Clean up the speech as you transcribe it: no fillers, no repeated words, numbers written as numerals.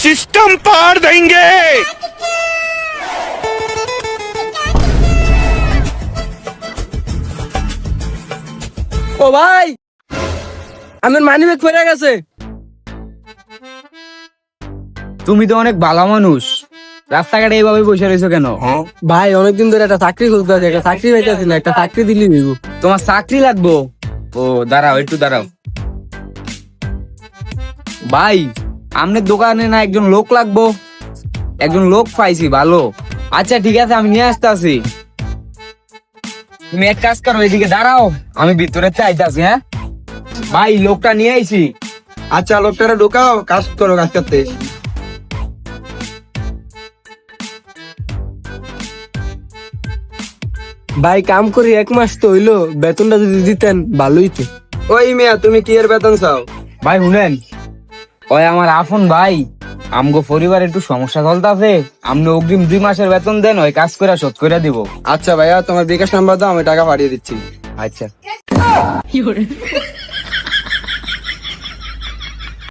System पार देंगे। ও ভাই, আমার মানি ব্যাগ পড়ে গেছে। তুমি তো অনেক ভালো মানুষ, রাস্তাঘাটে এইভাবে বসে রয়েছো কেন? ভাই অনেকদিন ধরে একটা চাকরি খুঁজতে আছে, একটা চাকরি পাইতেছি না, একটা চাকরি দিলি দিব। তোমার চাকরি লাগবো? ও দাঁড়াও, একটু দাঁড়াও। ভাই, আমনের দোকানে না একজন লোক লাগবো? একজন লোক পাইছি ভালো। আচ্ছা ঠিক আছে, আমি নিয়ে আসতেছি। তুমি এক কাজ করো, এদিকে দাঁড়াও, আমি ভিতরে চাইতাছি। হ্যাঁ ভাই, লোকটা নিয়ে আইছি। আচ্ছা লোকটারে ঢোকাও, কাজ করো, কাজ করতে। ভাই কাম করি 1 মাস তো হইলো, বেতনটা যদি দিতেন ভালোই তো। ওই মিয়া, তুমি কি এর বেতন চাও? ভাই শুনেন, ওই আমার আফন ভাই, আমগো পরিবারে একটু সমস্যা চলতেছে। আপনি অগ্রিম 2 মাসের বেতন দেন, ওই কাজ করে শোধ করে দিব। আচ্ছা ভাইয়া, তোমার বিকাশ নাম্বার দাও, আমি টাকা পাঠিয়ে দিচ্ছি। আচ্ছা।